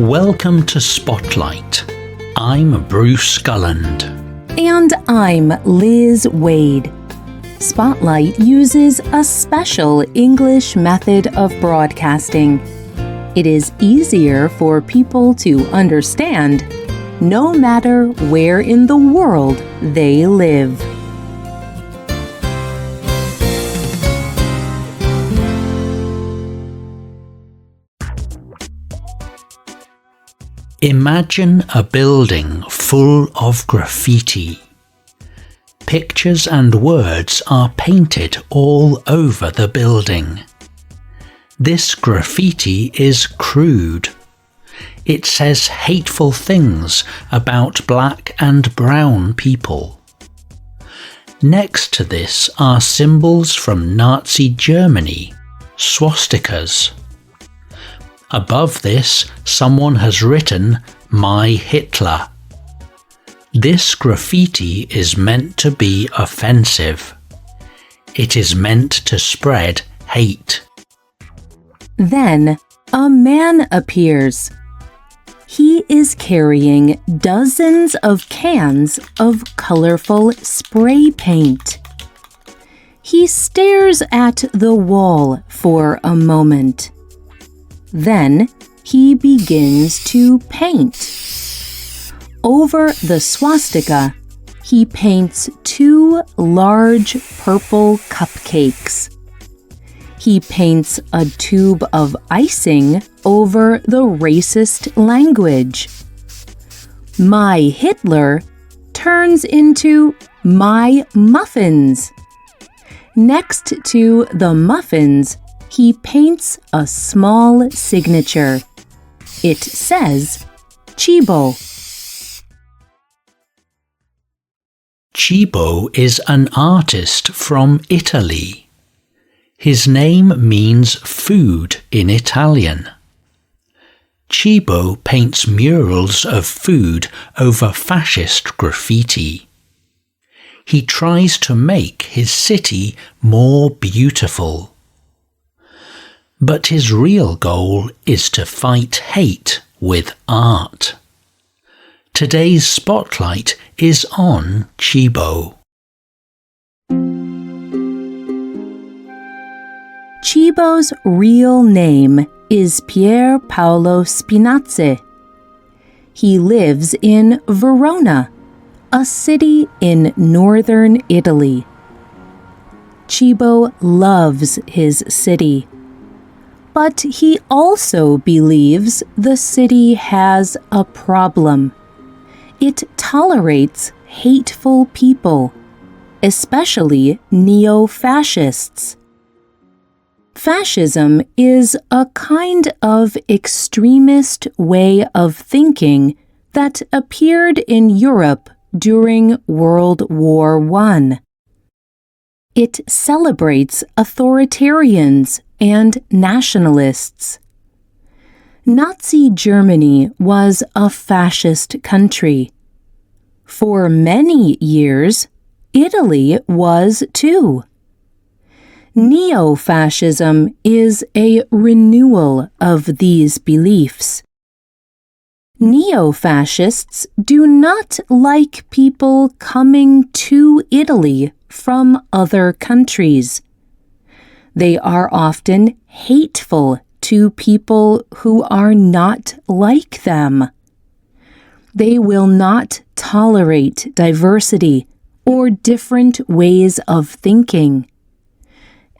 Welcome to Spotlight. I'm Bruce Gulland. And I'm Liz Wade. Spotlight uses a special English method of broadcasting. It is easier for people to understand, no matter where in the world they live. Imagine a building full of graffiti. Pictures and words are painted all over the building. This graffiti is crude. It says hateful things about black and brown people. Next to this are symbols from Nazi Germany, swastikas. Above this, someone has written, "My Hitler." This graffiti is meant to be offensive. It is meant to spread hate. Then a man appears. He is carrying dozens of cans of colorful spray paint. He stares at the wall for a moment. Then he begins to paint. Over the swastika, he paints 2 large purple cupcakes. He paints a tube of icing over the racist language. My Hitler turns into my muffins. Next to the muffins, he paints a small signature. It says, Cibo. Cibo is an artist from Italy. His name means food in Italian. Cibo paints murals of food over fascist graffiti. He tries to make his city more beautiful. But his real goal is to fight hate with art. Today's spotlight is on Cibo. Cibo's real name is Pier Paolo Spinazzi. He lives in Verona, a city in northern Italy. Cibo loves his city. But he also believes the city has a problem. It tolerates hateful people, especially neo-fascists. Fascism is a kind of extremist way of thinking that appeared in Europe during World War I. It celebrates authoritarians and nationalists. Nazi Germany was a fascist country. For many years, Italy was too. Neo-fascism is a renewal of these beliefs. Neo-fascists do not like people coming to Italy from other countries. They are often hateful to people who are not like them. They will not tolerate diversity or different ways of thinking.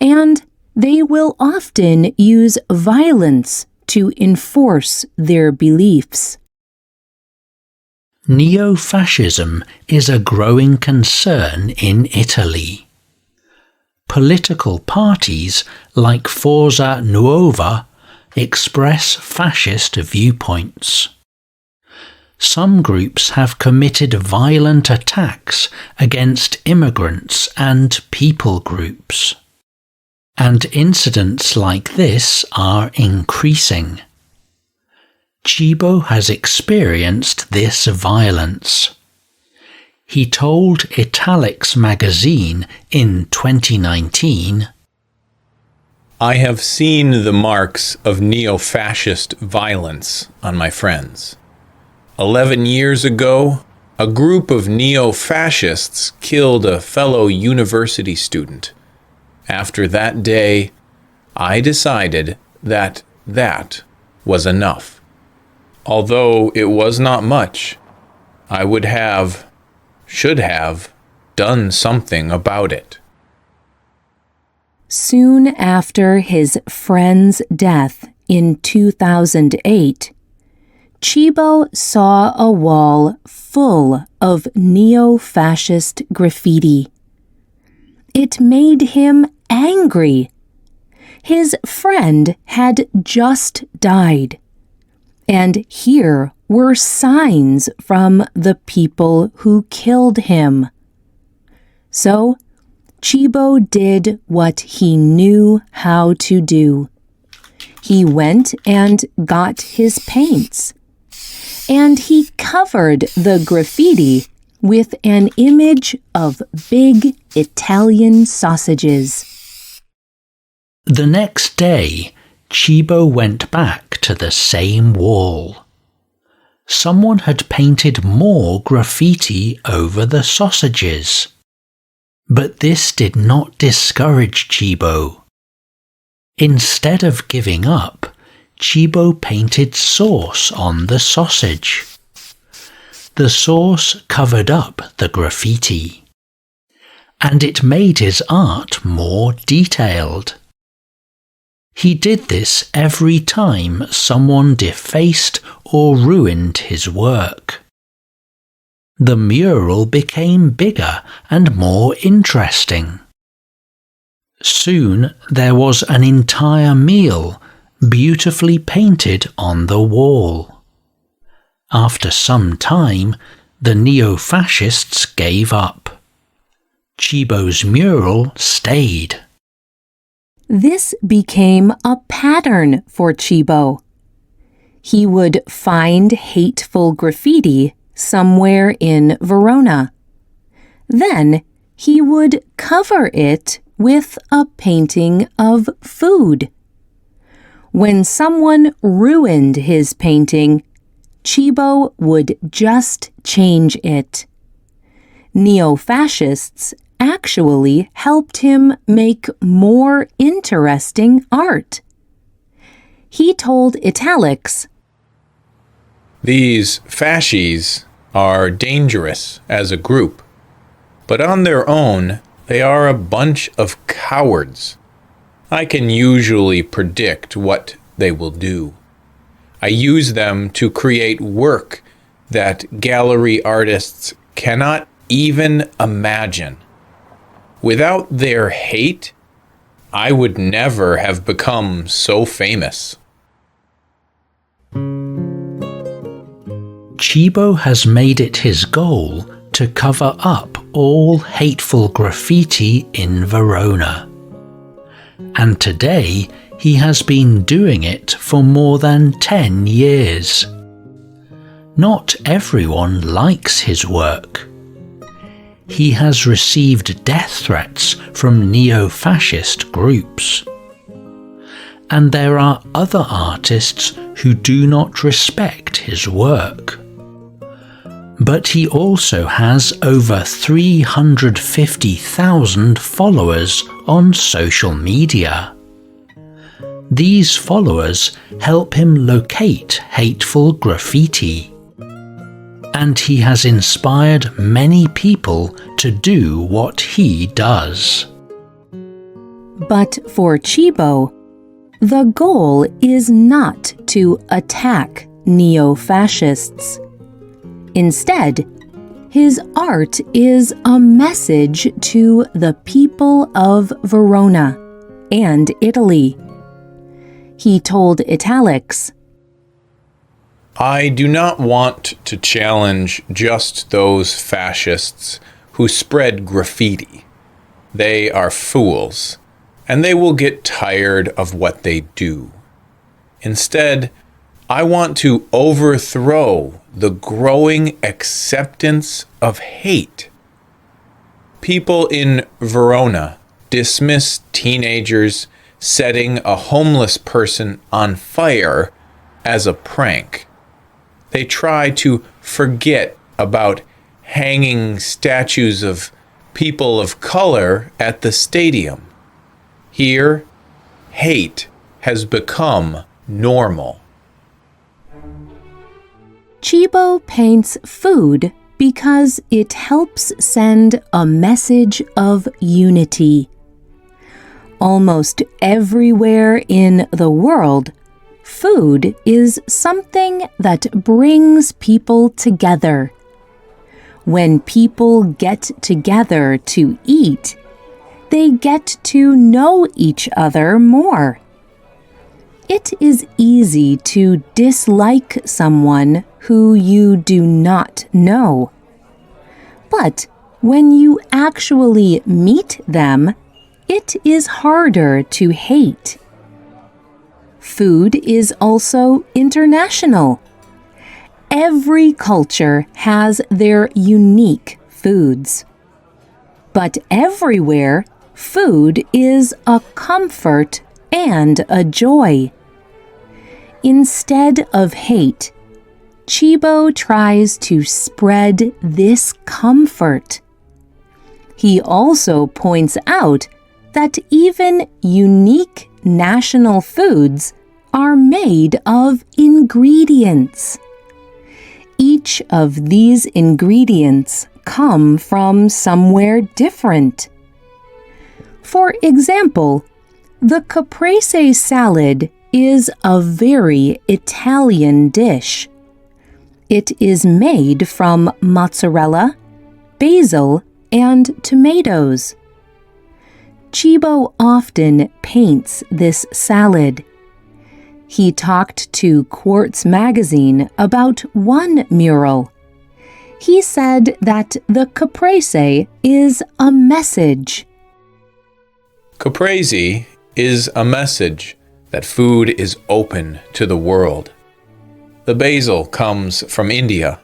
And they will often use violence to enforce their beliefs. Neo-fascism is a growing concern in Italy. Political parties like Forza Nuova express fascist viewpoints. Some groups have committed violent attacks against immigrants and people groups. And incidents like this are increasing. Cibo has experienced this violence. He told Italics magazine in 2019, I have seen the marks of neo-fascist violence on my friends. 11 years ago, a group of neo-fascists killed a fellow university student. After that day, I decided that was enough. Although it was not much, I should have, done something about it. Soon after his friend's death in 2008, Chibo saw a wall full of neo-fascist graffiti. It made him angry. His friend had just died, and here were signs from the people who killed him. So, Chibo did what he knew how to do. He went and got his paints, and he covered the graffiti with an image of big Italian sausages. The next day, Chibo went back to the same wall. Someone had painted more graffiti over the sausages. But this did not discourage Chibo. Instead of giving up, Chibo painted sauce on the sausage. The sauce covered up the graffiti, and it made his art more detailed. He did this every time someone defaced or ruined his work. The mural became bigger and more interesting. Soon there was an entire meal beautifully painted on the wall. After some time, the neo-fascists gave up. Chibo's mural stayed. This became a pattern for Chibo. He would find hateful graffiti somewhere in Verona. Then he would cover it with a painting of food. When someone ruined his painting, Chibo would just change it. Neo-fascists actually helped him make more interesting art. He told Italics, "These fascies are dangerous as a group, but on their own, they are a bunch of cowards. I can usually predict what they will do. I use them to create work that gallery artists cannot even imagine. Without their hate, I would never have become so famous." Chibo has made it his goal to cover up all hateful graffiti in Verona. And today he has been doing it for more than 10 years. Not everyone likes his work. He has received death threats from neo-fascist groups. And there are other artists who do not respect his work. But he also has over 350,000 followers on social media. These followers help him locate hateful graffiti. And he has inspired many people to do what he does. But for Chibo, the goal is not to attack neo-fascists. Instead, his art is a message to the people of Verona and Italy. He told Italics, "I do not want to challenge just those fascists who spread graffiti. They are fools, and they will get tired of what they do. Instead, I want to overthrow the growing acceptance of hate. People in Verona dismiss teenagers setting a homeless person on fire as a prank. They try to forget about hanging statues of people of color at the stadium. Here, hate has become normal. Chibo paints food because it helps send a message of unity. Almost everywhere in the world, food is something that brings people together. When people get together to eat, they get to know each other more. It is easy to dislike someone who you do not know. But when you actually meet them, it is harder to hate. Food is also international. Every culture has their unique foods. But everywhere, food is a comfort and a joy. Instead of hate, Chibo tries to spread this comfort. He also points out that even unique national foods are made of ingredients. Each of these ingredients come from somewhere different. For example, the caprese salad is a very Italian dish. It is made from mozzarella, basil, and tomatoes. Chibo often paints this salad. He talked to Quartz magazine about one mural. He said that the caprese is a message. Caprese is a message that food is open to the world. The basil comes from India.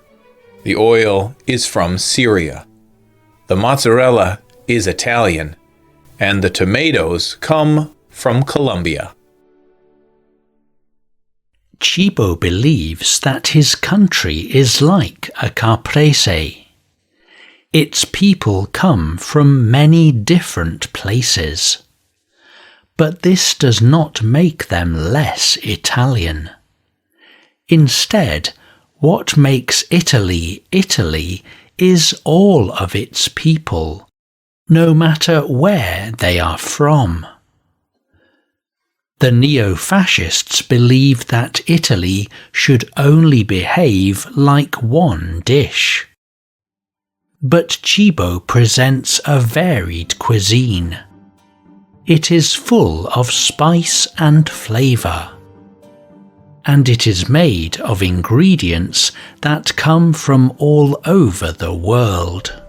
The oil is from Syria. The mozzarella is Italian, and the tomatoes come from Colombia. Chibo believes that his country is like a caprese. Its people come from many different places. But this does not make them less Italian. Instead, what makes Italy Italy is all of its people, no matter where they are from. The neo-fascists believe that Italy should only behave like one dish. But Chibo presents a varied cuisine. It is full of spice and flavour. And it is made of ingredients that come from all over the world.